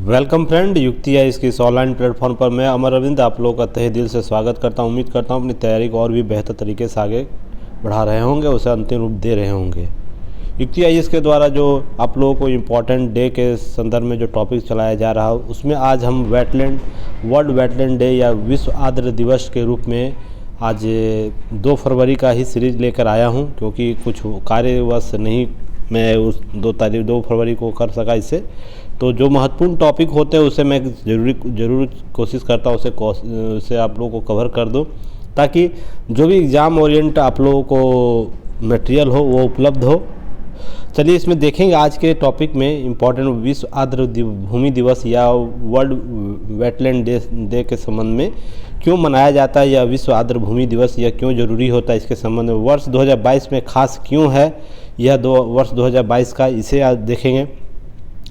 Welcome friend, युक्ति है इसकी इस ऑनलाइन प्लेटफॉर्म पर मैं अमर अरविंद आप लोगों का तहे दिल से स्वागत करता हूं। उम्मीद करता हूं अपनी तैयारी को और भी बेहतर तरीके से आगे बढ़ा रहे होंगे, उसे अंतिम रूप दे रहे होंगे। युक्ति है इसके द्वारा जो आप लोगों को इम्पोर्टेंट डे के संदर्भ में जो टॉपिक चलाया जा रहा है उसमें आज हम वर्ल्ड वेटलैंड डे या विश्व आर्द्र दिवस के रूप में आज 2 फरवरी का ही सीरीज लेकर आया हूं, क्योंकि कुछ कार्यवश नहीं मैं उस 2 फरवरी को कर सका इससे। तो जो महत्वपूर्ण टॉपिक होते हैं उसे मैं ज़रूर कोशिश करता हूँ उसे आप लोगों को कवर कर दूँ, ताकि जो भी एग्ज़ाम ओरिएंट आप लोगों को मटेरियल हो वो उपलब्ध हो। चलिए इसमें देखेंगे आज के टॉपिक में इम्पॉर्टेंट विश्व आर्द्र भूमि दिवस या वर्ल्ड वेटलैंड डे के संबंध में क्यों मनाया जाता है, या विश्व आर्द्र भूमि दिवस या क्यों ज़रूरी होता है, इसके संबंध में वर्ष 2022 में खास क्यों है यह वर्ष 2022 का, इसे आज देखेंगे।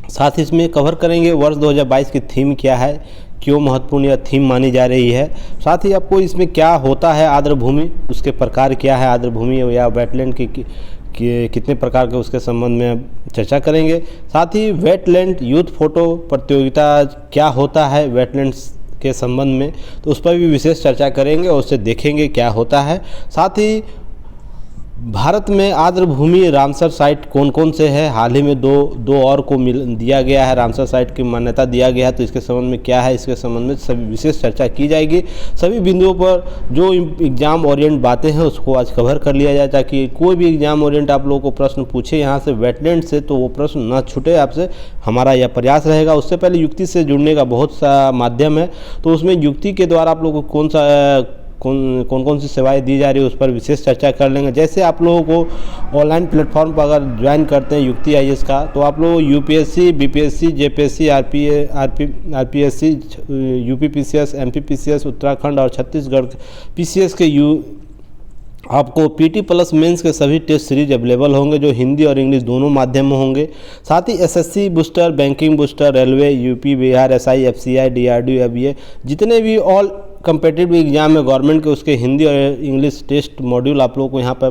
साथ ही इसमें कवर करेंगे वर्ष 2022 की थीम क्या है, क्यों महत्वपूर्ण यह थीम मानी जा रही है। साथ ही आपको इसमें क्या होता है आर्द्र भूमि, उसके प्रकार क्या है, आर्द्र भूमि या वेटलैंड की कितने प्रकार के उसके संबंध में चर्चा करेंगे। साथ ही वेटलैंड यूथ फोटो प्रतियोगिता क्या होता है वेटलैंड्स के संबंध में, तो उस पर भी विशेष चर्चा करेंगे और उससे देखेंगे क्या होता है। साथ ही भारत में आर्द्र भूमि रामसर साइट कौन कौन से है, हाल ही में दो और को दिया गया है, रामसर साइट की मान्यता दिया गया है, तो इसके संबंध में क्या है, इसके संबंध में सभी विशेष चर्चा की जाएगी। सभी बिंदुओं पर जो एग्जाम ओरिएंट बातें हैं उसको आज कवर कर लिया जाए, ताकि कोई भी एग्जाम ओरिएंट आप लोगों को प्रश्न पूछे यहाँ से वेटलैंड से तो वो प्रश्न न छूटे आपसे, हमारा यह प्रयास रहेगा। उससे पहले युक्ति से जुड़ने का बहुत सा माध्यम है, तो उसमें युक्ति के द्वारा आप लोगों को कौन सी सेवाएं दी जा रही है उस पर विशेष चर्चा कर लेंगे। जैसे आप लोगों को ऑनलाइन प्लेटफॉर्म पर अगर ज्वाइन करते हैं युक्ति आईएएस का, तो आप लोग UPSC, BPSC, JPSC, RPSC, UP PCS, MP PCS, Uttarakhand और छत्तीसगढ़ पीसीएस के आपको पीटी प्लस मेंस के सभी टेस्ट सीरीज अवेलेबल होंगे, जो हिंदी और इंग्लिश दोनों माध्यम में होंगे। साथ ही SSC booster, banking booster, railway, UP, Bihar, SI, FCI, DRDO, ABA, जितने भी ऑल कम्पिटिटिव एग्जाम है गवर्नमेंट के, उसके हिंदी और इंग्लिश टेस्ट मॉड्यूल आप लोगों को यहाँ पर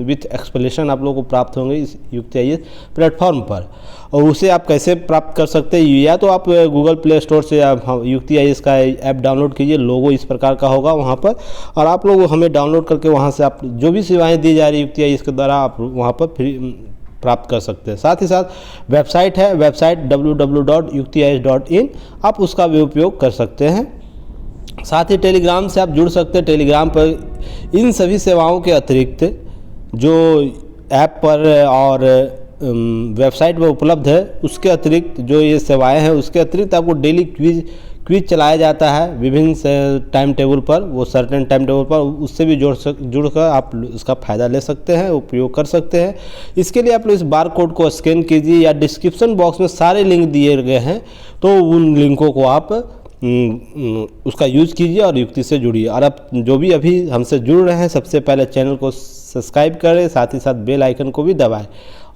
विथ एक्सप्लेनेशन आप लोगों को प्राप्त होंगे इस युक्ति आईएएस प्लेटफॉर्म पर। और उसे आप कैसे प्राप्त कर सकते हैं, या तो आप गूगल प्ले स्टोर से आप युक्ति आईएएस का ऐप डाउनलोड कीजिए, लोगो इस प्रकार का होगा वहाँ पर, और आप लोग हमें डाउनलोड करके वहाँ से आप जो भी सेवाएँ दी जा रही है युक्ति आईएएस के द्वारा आप वहाँ पर फ्री प्राप्त कर सकते हैं। साथ ही साथ वेबसाइट है, वेबसाइट www.yuktiias.in, आप उसका भी उपयोग कर सकते हैं। साथ ही टेलीग्राम से आप जुड़ सकते हैं। टेलीग्राम पर इन सभी सेवाओं के अतिरिक्त जो ऐप पर और वेबसाइट पर उपलब्ध है, उसके अतिरिक्त जो ये सेवाएं हैं उसके अतिरिक्त आपको डेली क्विज चलाया जाता है विभिन्न टाइम टेबल पर, वो सर्टेन टाइम टेबल पर, उससे भी जुड़कर आप उसका फ़ायदा ले सकते हैं, उपयोग कर सकते हैं। इसके लिए आप लोग इस बार कोड को स्कैन कीजिए, या डिस्क्रिप्शन बॉक्स में सारे लिंक दिए गए हैं, तो उन लिंकों को आप उसका यूज़ कीजिए और युक्ति से जुड़िए। और अब जो भी अभी हमसे जुड़ रहे हैं सबसे पहले चैनल को सब्सक्राइब करें, साथ ही साथ बेल आइकन को भी दबाएं,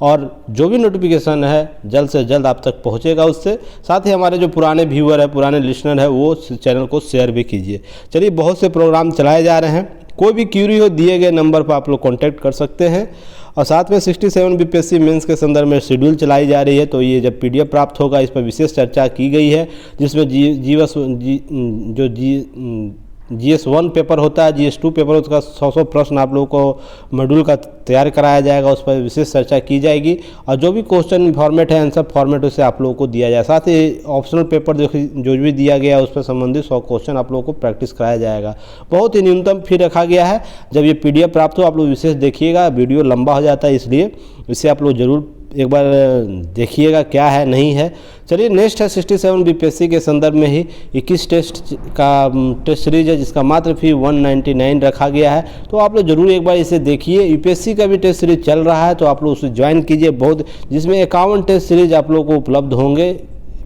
और जो भी नोटिफिकेशन है जल्द से जल्द आप तक पहुंचेगा उससे। साथ ही हमारे जो पुराने व्यूअर है, पुराने लिसनर है, वो चैनल को शेयर भी कीजिए। चलिए, बहुत से प्रोग्राम चलाए जा रहे हैं, कोई भी क्यूरी हो दिए गए नंबर पर आप लोग कॉन्टैक्ट कर सकते हैं। और साथ में 67 बीपीएससी मेंस के संदर्भ में शेड्यूल चलाई जा रही है, तो ये जब पीडीएफ प्राप्त होगा इस पर विशेष चर्चा की गई है, जिसमें GS1 पेपर होता है, GS2 पेपर उसका 100 प्रश्न आप लोगों को मॉड्यूल का तैयार कराया जाएगा, उस पर विशेष चर्चा की जाएगी। और जो भी क्वेश्चन फॉर्मेट है आंसर फॉर्मेट उसे आप लोगों को दिया जाए। साथ ही ऑप्शनल पेपर जो भी दिया गया है उस पर संबंधित 100 क्वेश्चन आप लोगों को प्रैक्टिस कराया जाएगा। बहुत ही न्यूनतम फी रखा गया है। जब ये पीडीएफ प्राप्त हो आप लोग विशेष देखिएगा, वीडियो लंबा हो जाता है, इसलिए इसे आप लोग जरूर एक बार देखिएगा क्या है नहीं है। चलिए, नेक्स्ट है 67 बीपीएससी के संदर्भ में ही 21 टेस्ट सीरीज है, जिसका मात्र फी 199 रखा गया है, तो आप लोग जरूर एक बार इसे देखिए। यूपीएससी का भी टेस्ट सीरीज चल रहा है, तो आप लोग उसे ज्वाइन कीजिए, जिसमें 51 टेस्ट सीरीज आप लोग को उपलब्ध होंगे।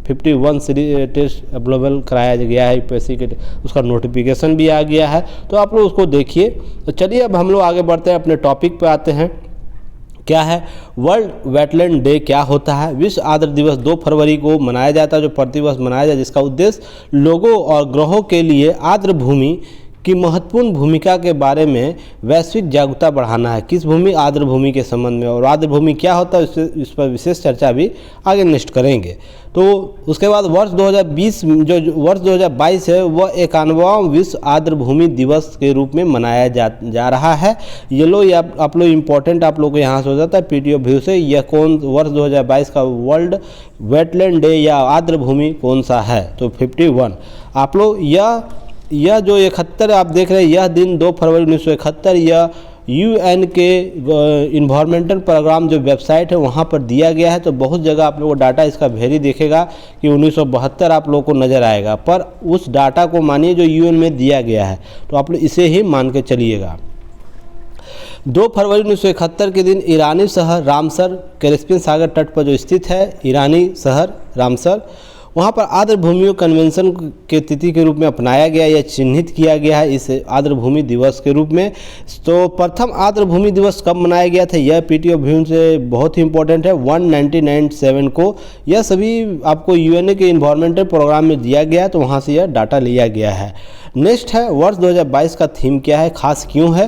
51 सीरीज टेस्ट अवेलेबल कराया गया है यूपीएससी के, उसका नोटिफिकेशन भी आ गया है, तो आप लोग उसको देखिए। तो चलिए अब हम लोग आगे बढ़ते हैं, अपने टॉपिक पे आते हैं। क्या है वर्ल्ड वेटलैंड डे, क्या होता है। विश्व आर्द्र दिवस 2 फरवरी को मनाया जाता है, जो प्रतिवर्ष मनाया जाता है, जिसका उद्देश्य लोगों और ग्रहों के लिए आर्द्र भूमि की महत्वपूर्ण भूमिका के बारे में वैश्विक जागरूकता बढ़ाना है। किस भूमि? आर्द्र भूमि के संबंध में। और आर्द्र भूमि क्या होता है इस पर विशेष चर्चा भी आगे नेक्स्ट करेंगे। तो उसके बाद वर्ष 2022 है वह 91वां विश्व आर्द्र भूमि दिवस के रूप में मनाया जा रहा है। ये लो ये आप लोग इम्पोर्टेंट आप लोग को यहाँ से हो जाता है पीडीएफ व्यू से, यह कौन वर्ष 2022 का वर्ल्ड वेटलैंड डे या आर्द्र भूमि कौन सा है? तो 51। आप लोग यह जो 71 आप देख रहे हैं, यह दिन 2 फरवरी 1971 यह UN के इन्वायरमेंटल प्रोग्राम जो वेबसाइट है वहाँ पर दिया गया है। तो बहुत जगह आप लोग को डाटा इसका वेरी देखेगा कि 1972 आप लोगों को नज़र आएगा, पर उस डाटा को मानिए जो UN में दिया गया है, तो आप लोग इसे ही मान के चलिएगा। 2 फरवरी 1971 के दिन ईरानी शहर रामसर कैस्पियन सागर तट पर जो स्थित है, ईरानी शहर रामसर, वहाँ पर आर्द्र भूमियों कन्वेंशन के तिथि के रूप में अपनाया गया या चिन्हित किया गया है इस आर्द्र भूमि दिवस के रूप में। तो प्रथम आर्द्र भूमि दिवस कब मनाया गया था? यह पीटीओ व्यू से बहुत ही इंपॉर्टेंट है, 1997 को। यह सभी आपको UN के इन्वायरमेंटल प्रोग्राम में दिया गया है, तो वहाँ से यह डाटा लिया गया है। नेक्स्ट है वर्ष 2022 का थीम क्या है, खास क्यों है?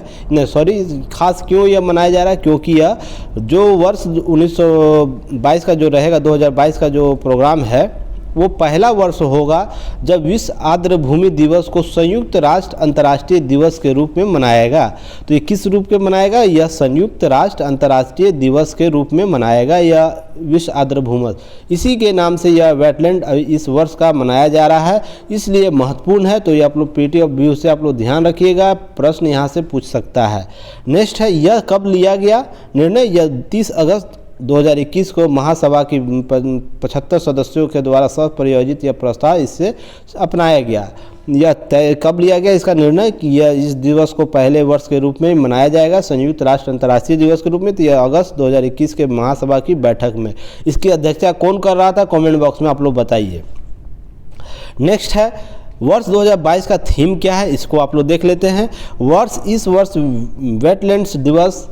खास क्यों यह मनाया जा रहा है? क्योंकि यह जो वर्ष 1922 का जो रहेगा, 2022 का जो प्रोग्राम है वो पहला वर्ष होगा जब विश्व आर्द्र भूमि दिवस को संयुक्त राष्ट्र अंतर्राष्ट्रीय दिवस के रूप में मनाएगा। तो ये किस रूप में मनाएगा? यह संयुक्त राष्ट्र अंतर्राष्ट्रीय दिवस के रूप में मनाएगा यह विश्व आर्द्र भूमि। इसी के नाम से यह वेटलैंड इस वर्ष का मनाया जा रहा है, इसलिए महत्वपूर्ण है। तो ये आप लोग पीटीएफ व्यू से आप लोग ध्यान रखिएगा, प्रश्न यहाँ से पूछ सकता है। नेक्स्ट है यह कब लिया गया निर्णय? यह 30 अगस्त 2021 को महासभा की 75 सदस्यों के द्वारा सह-प्रायोजित यह प्रस्ताव इससे अपनाया गया। यह तय कब लिया गया इसका निर्णय कि यह इस दिवस को पहले वर्ष के रूप में मनाया जाएगा संयुक्त राष्ट्र अंतर्राष्ट्रीय दिवस के रूप में। तो यह अगस्त 2021 के महासभा की बैठक में। इसकी अध्यक्षता कौन कर रहा था? कमेंट बॉक्स में आप लोग बताइए। नेक्स्ट है वर्ष 2022 का थीम क्या है, इसको आप लोग देख लेते हैं। इस वर्ष वेटलैंड्स दिवस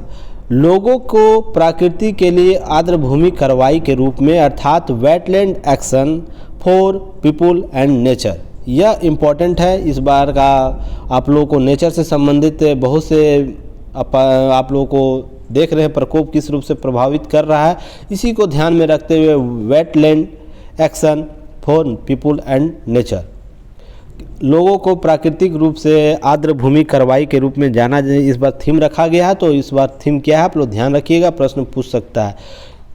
लोगों को प्रकृति के लिए आर्द्र भूमि कार्रवाई के रूप में, अर्थात wetland action for people and nature, यह इम्पॉर्टेंट है। इस बार का आप लोगों को नेचर से संबंधित बहुत से आप लोगों को देख रहे हैं प्रकोप किस रूप से प्रभावित कर रहा है। इसी को ध्यान में रखते हुए wetland action for people and nature, लोगों को प्राकृतिक रूप से आर्द्र भूमि कार्रवाई के रूप में जाना इस बार थीम रखा गया है। तो इस बार थीम क्या है आप लोग ध्यान रखिएगा, प्रश्न पूछ सकता है।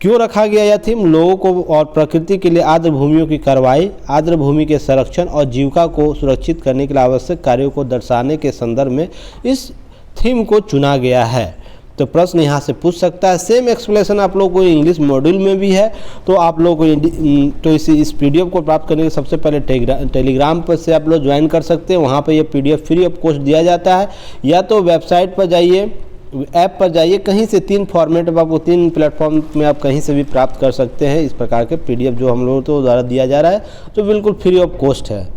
क्यों रखा गया यह थीम? लोगों को और प्रकृति के लिए आर्द्र भूमियों की कार्रवाई, आर्द्र भूमि के संरक्षण और जीविका को सुरक्षित करने के लिए आवश्यक कार्यों को दर्शाने के संदर्भ में इस थीम को चुना गया है। तो प्रश्न यहाँ से पूछ सकता है। सेम एक्सप्लेनेशन आप लोग को इंग्लिश मॉड्यूल में भी है। तो आप लोग को तो इस पीडीएफ को प्राप्त करने के सबसे पहले टेलीग्राम पर से आप लोग ज्वाइन कर सकते हैं। वहाँ पर ये पीडीएफ फ्री ऑफ कॉस्ट दिया जाता है, या तो वेबसाइट पर जाइए, ऐप पर जाइए, कहीं से 3 फॉर्मेट में आपको 3 प्लेटफॉर्म में आप कहीं से भी प्राप्त कर सकते हैं। इस प्रकार के पीडीएफ जो हम लोगों को द्वारा दिया जा रहा है, तो बिल्कुल फ्री ऑफ कॉस्ट है।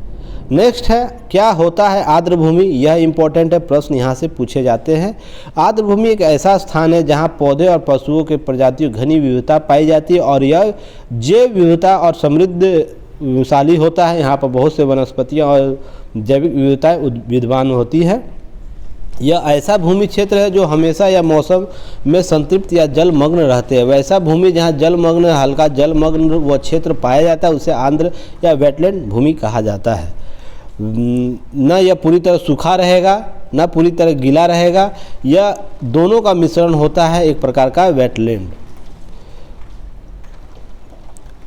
नेक्स्ट है क्या होता है आर्द्र भूमि? यह इंपॉर्टेंट है, प्रश्न यहाँ से पूछे जाते हैं। आर्द्र भूमि एक ऐसा स्थान है जहाँ पौधे और पशुओं के प्रजातियों घनी विविधता पाई जाती है और यह जैव विविधता और समृद्धशाली होता है। यहाँ पर बहुत से वनस्पतियाँ और जैविक विविधताएँ विद्यमान होती है। यह ऐसा भूमि क्षेत्र है जो हमेशा या मौसम में संतृप्त या जलमग्न रहते हैं। वैसा भूमि जहाँ जलमग्न, हल्का जलमग्न वह क्षेत्र पाया जाता है उसे आर्द्र या वेटलैंड भूमि कहा जाता है। न यह पूरी तरह सूखा रहेगा न पूरी तरह गीला रहेगा, यह दोनों का मिश्रण होता है एक प्रकार का वेटलैंड।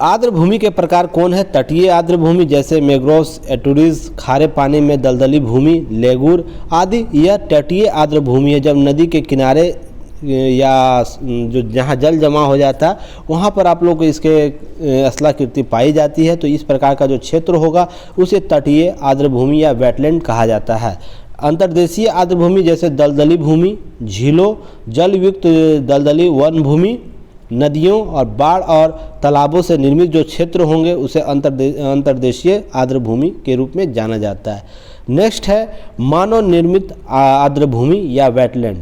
आर्द्र भूमि के प्रकार कौन है? तटीय आर्द्र भूमि जैसे मैंग्रोव्स, एटुरीज, खारे पानी में दलदली भूमि, लेगूर आदि, यह तटीय आर्द्र भूमि है। जब नदी के किनारे या जो जहाँ जल जमा हो जाता है वहाँ पर आप लोग को इसके स्थलाकृति पाई जाती है। तो इस प्रकार का जो क्षेत्र होगा उसे तटीय आर्द्र भूमि या वेटलैंड कहा जाता है। अंतर्देशीय आर्द्र भूमि जैसे दलदली भूमि, झीलों, जलयुक्त दलदली वन भूमि, नदियों और बाढ़ और तालाबों से निर्मित जो क्षेत्र होंगे उसे अंतर्देशीय आर्द्र भूमि के रूप में जाना जाता है। नेक्स्ट है मानव निर्मित आर्द्र भूमि या वेटलैंड।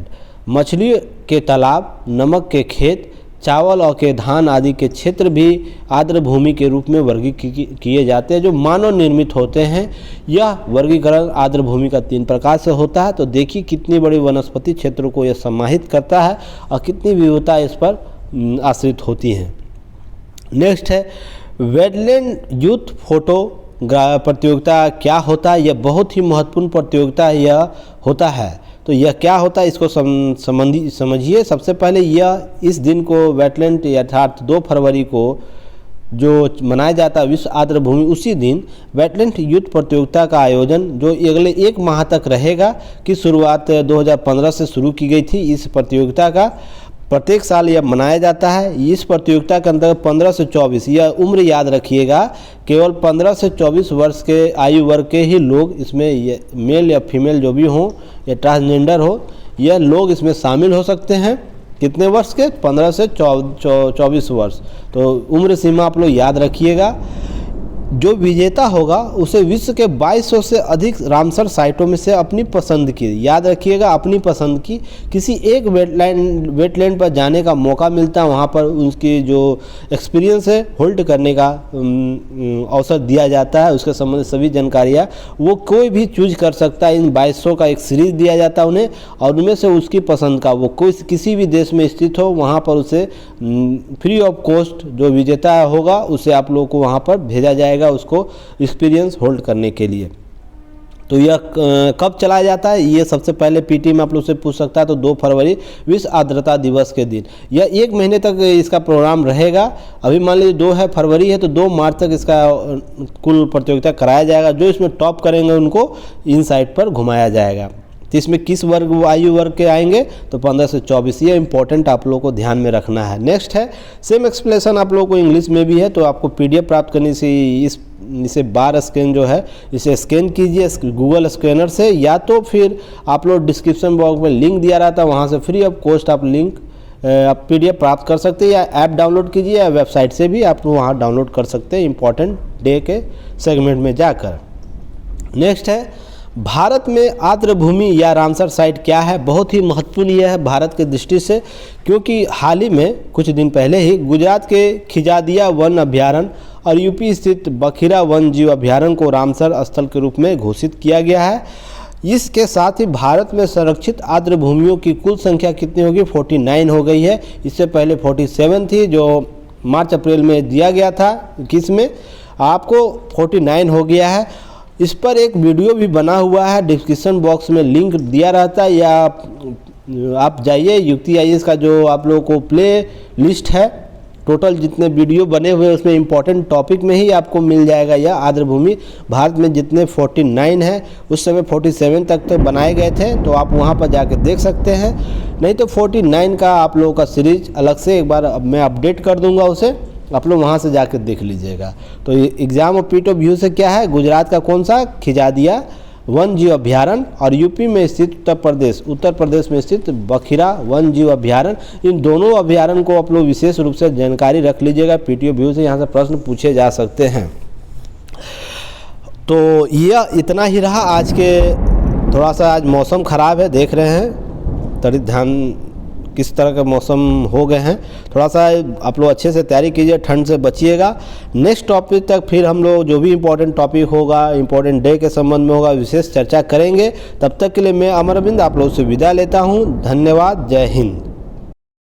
मछली के तालाब, नमक के खेत, चावल और के धान आदि के क्षेत्र भी आर्द्र भूमि के रूप में वर्गीकृत किए जाते हैं, जो मानव निर्मित होते हैं। यह वर्गीकरण आर्द्र भूमि का 3 प्रकार से होता है। तो देखिए कितनी बड़ी वनस्पति क्षेत्रों को यह समाहित करता है और कितनी विविधता इस पर आश्रित होती हैं। नेक्स्ट है वेटलैंड यूथ फोटो प्रतियोगिता क्या होता है। यह बहुत ही महत्वपूर्ण प्रतियोगिता यह होता है। तो यह क्या होता है इसको समझिए। सबसे पहले यह इस दिन को वेटलैंड अर्थात 2 फरवरी को जो मनाया जाता है विश्व आर्द्र भूमि, उसी दिन वेटलैंड यूथ प्रतियोगिता का आयोजन जो अगले 1 माह तक रहेगा, की शुरुआत 2015 से शुरू की गई थी। इस प्रतियोगिता का प्रत्येक साल यह मनाया जाता है। इस प्रतियोगिता के अंतर्गत 15 से 24, यह उम्र याद रखिएगा, केवल 15 से 24 वर्ष के आयु वर्ग के ही लोग इसमें, मेल या फीमेल जो भी हों या ट्रांसजेंडर हो, यह लोग इसमें शामिल हो सकते हैं। कितने वर्ष के? 15 से 24 वर्ष। तो उम्र सीमा आप लोग याद रखिएगा। जो विजेता होगा उसे विश्व के 2200 से अधिक रामसर साइटों में से अपनी पसंद की, याद रखिएगा, अपनी पसंद की किसी एक वेटलैंड पर जाने का मौका मिलता है। वहाँ पर उसकी जो एक्सपीरियंस है होल्ड करने का अवसर दिया जाता है। उसके संबंधित सभी जानकारियाँ वो कोई भी चूज कर सकता है। इन 2200 का एक सीरीज दिया जाता है उन्हें, और उनमें से उसकी पसंद का वो कोई किसी भी देश में स्थित हो, वहाँ पर उसे फ्री ऑफ कॉस्ट जो विजेता होगा उसे आप लोगों को वहाँ पर भेजा जाएगा उसको एक्सपीरियंस होल्ड करने के लिए। तो यह कब चलाया जाता है? ये सबसे पहले पीटी में आप लोग से पूछ सकता है। तो 2 फरवरी विश्व आर्द्रता दिवस के दिन। यह 1 महीने तक इसका प्रोग्राम रहेगा। अभी मान लीजिए 2 फरवरी है तो 2 मार्च तक इसका कुल प्रतियोगिता कराया जाएगा। जो इसमें टॉप करेंगे उनको इन साइट पर घुमाया जाएगा। तो इसमें किस वर्ग आयु वर्ग के आएंगे? तो 15 से 24। ये इंपॉर्टेंट आप लोगों को ध्यान में रखना है। नेक्स्ट है सेम एक्सप्लेनेशन आप लोगों को इंग्लिश में भी है। तो आपको PDF प्राप्त करने से इसे बार स्कैन जो है इसे स्कैन कीजिए गूगल स्कैनर से, या तो फिर आप लोग डिस्क्रिप्शन बॉक्स में लिंक दिया रहता है, वहाँ से फ्री ऑफ कॉस्ट आप PDF प्राप्त कर सकते हैं, या ऐप डाउनलोड कीजिए, या वेबसाइट से भी आप वहाँ डाउनलोड कर सकते हैं इंपॉर्टेंट डे के सेगमेंट में जाकर। नेक्स्ट है भारत में आर्द्र भूमि या रामसर साइट क्या है। बहुत ही महत्वपूर्ण यह है भारत के दृष्टि से, क्योंकि हाल ही में कुछ दिन पहले ही गुजरात के खिजादिया वन अभ्यारण्य और यूपी स्थित बखीरा वन जीव अभ्यारण्य को रामसर स्थल के रूप में घोषित किया गया है। इसके साथ ही भारत में संरक्षित आर्द्र भूमियों की कुल संख्या कितनी होगी? 49 हो गई है। इससे पहले 47 थी जो मार्च अप्रैल में दिया गया था। किसमें? आपको 49 हो गया है। इस पर एक वीडियो भी बना हुआ है, डिस्क्रिप्शन बॉक्स में लिंक दिया रहता है, या आप जाइए युक्ति IAS का जो आप लोगों को प्ले लिस्ट है, टोटल जितने वीडियो बने हुए हैं उसमें इंपॉर्टेंट टॉपिक में ही आपको मिल जाएगा। यह आर्द्र भूमि भारत में जितने 49 है, उस समय 47 तक तो बनाए गए थे, तो आप वहां पर जाके देख सकते हैं। नहीं तो 49 का आप लोगों का सीरीज अलग से एक बार मैं अपडेट कर दूंगा, उसे आप लोग वहाँ से जाकर देख लीजिएगा। तो एग्जाम और पीट ऑफ व्यू से क्या है? गुजरात का कौन सा? खिजादिया वन जीव अभ्यारण्य, और यूपी में स्थित उत्तर प्रदेश में स्थित बखीरा वन जीव अभ्यारण्य। इन दोनों अभ्यारण्य को आप लोग विशेष रूप से जानकारी रख लीजिएगा। PTO व्यू से यहाँ से प्रश्न पूछे जा सकते हैं। तो यह इतना ही रहा आज के। थोड़ा सा आज मौसम ख़राब है, देख रहे हैं, थोड़ी ध्यान किस तरह के मौसम हो गए हैं। थोड़ा सा आप लोग अच्छे से तैयारी कीजिए, ठंड से बचिएगा। नेक्स्ट टॉपिक तक फिर हम लोग जो भी इम्पोर्टेंट टॉपिक होगा, इम्पोर्टेंट डे के संबंध में होगा, विशेष चर्चा करेंगे। तब तक के लिए मैं अमरविंद आप लोग से विदा लेता हूँ। धन्यवाद। जय हिंद।